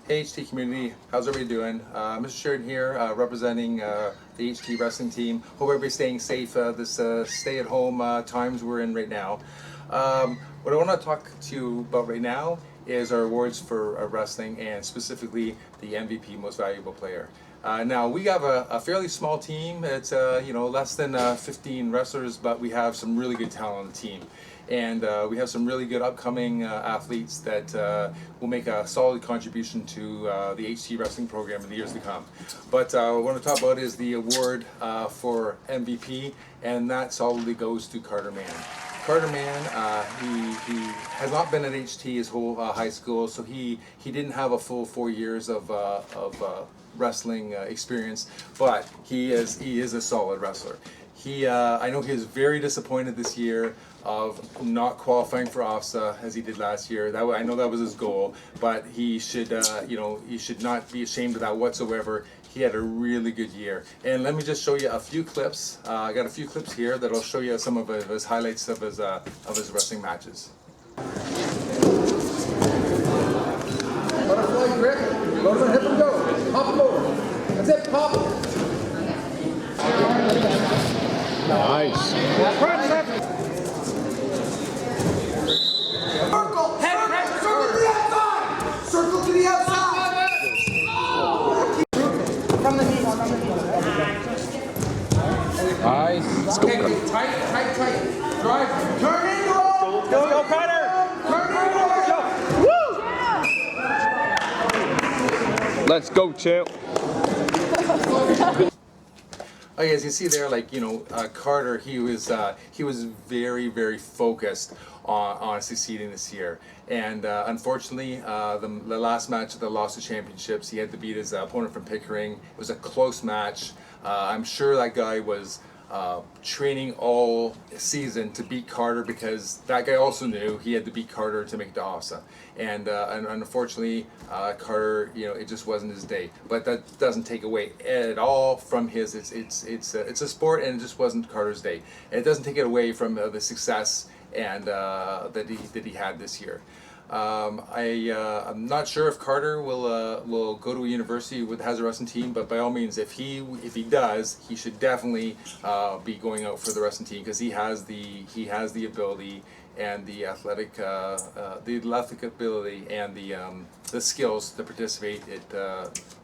Hey HT community, how's everybody doing? Mr. Sheridan here, representing the HT wrestling team. Hope everybody's staying safe this stay-at-home times we're in right now. What I want to talk to you about right now is our awards for wrestling, and specifically the MVP, Most Valuable Player. Now we have a fairly small team. It's less than 15 wrestlers, but we have some really good talent on the team. And we have some really good upcoming athletes that will make a solid contribution to the HT wrestling program in the years to come. But what I want to talk about is the award for MVP, and that solidly goes to Carter Mann. Carter Mann, he has not been at HT his whole high school, so he didn't have a full 4 years of wrestling experience, but he is a solid wrestler. I know he was very disappointed this year of not qualifying for OFSA as he did last year. I know that was his goal, but he should he should not be ashamed of that whatsoever. He had a really good year. And let me just show you a few clips. I got a few clips here that'll show you some of his highlights of his wrestling matches. Butterfly grip, go to the hip and go. Pop them over. That's it, pop. Nice. Circle, circle to the outside. Circle to the outside. From the knee, Nice. Okay, tight. Drive. Turn in the roll. Go, Carter. Turn in the roll. Woo! Let's go, champ. Okay, as you see there, Carter, he was very, very focused on succeeding this year. And unfortunately, the last match of the lost to championships, he had to beat his opponent from Pickering. It was a close match. I'm sure that guy was training all season to beat Carter, because that guy also knew he had to beat Carter to make it to OFSA. And unfortunately, Carter, it just wasn't his day. But that doesn't take away at all from his. It's a sport, and it just wasn't Carter's day. And it doesn't take it away from the success and that he had this year. I'm not sure if Carter will go to a university has a wrestling team, but by all means, if he does, he should definitely be going out for the wrestling team, because he has the ability and the athletic ability and the skills to participate at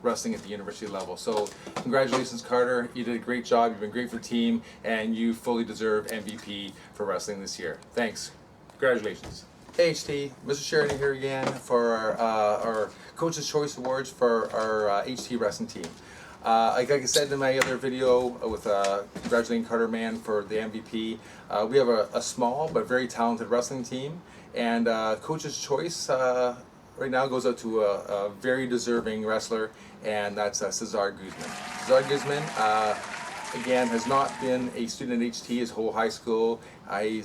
wrestling at the university level. So congratulations, Carter. You did a great job. You've been great for the team, and you fully deserve MVP for wrestling this year. Thanks. Congratulations. Hey HT, Mr. Sheridan here again for our Coach's Choice Awards for our HT wrestling team. Like I said in my other video with congratulating Carter Mann for the MVP, we have a small but very talented wrestling team, and Coach's Choice right now goes out to a very deserving wrestler, and that's Cesar Guzman. Cesar Guzman, again, has not been a student at HT his whole high school. He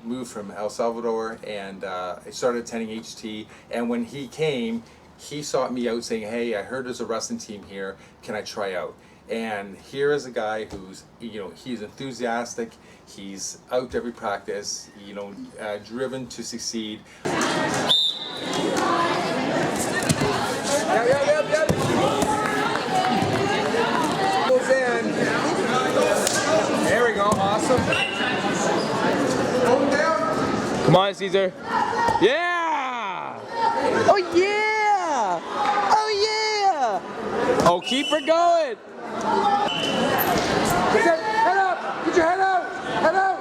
moved from El Salvador and started attending HT, and when he came, he sought me out saying, hey, I heard there's a wrestling team here, can I try out? And here is a guy who's, he's enthusiastic, he's out to every practice, driven to succeed. Yep. Goes in. There we go, awesome. Hold down. Come on, Caesar. Yeah! Oh, yeah! Oh, keep her going. That's it. Head up. Get your head out. Head out.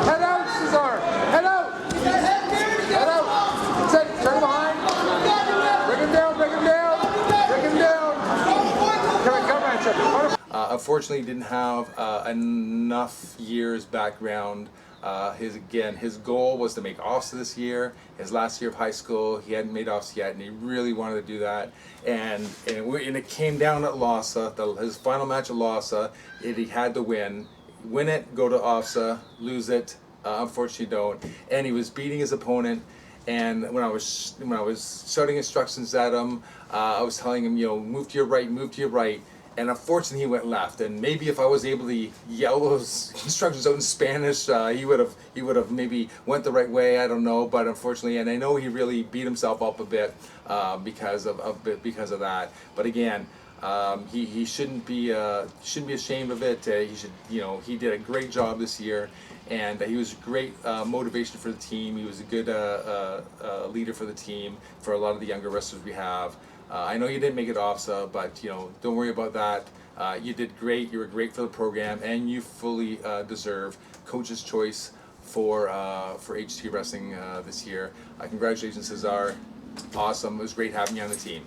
Head out, Cesar. Head out. Head out. That's it. Turn behind. Bring him down. Come on. Unfortunately, he didn't have enough years background. His goal was to make OFSA this year. His last year of high school, he hadn't made OFSA yet, and he really wanted to do that. And it came down at LASA, his final match at LASA. He had to win it, go to OFSA, lose it. Unfortunately, don't. And he was beating his opponent. And when I was shouting instructions at him, I was telling him, move to your right, and unfortunately he went left. And maybe if I was able to yell those instructions out in Spanish, he would have maybe went the right way. I don't know, but unfortunately, and I know he really beat himself up a bit because of that. But again, he shouldn't be ashamed of it. He should, he did a great job this year, and he was a great motivation for the team. He was a good leader for the team, for a lot of the younger wrestlers we have. I know you didn't make it OFSA, but don't worry about that. You did great. You were great for the program, and you fully deserve Coach's Choice for HT Wrestling this year. Congratulations, Cesar. Awesome. It was great having you on the team.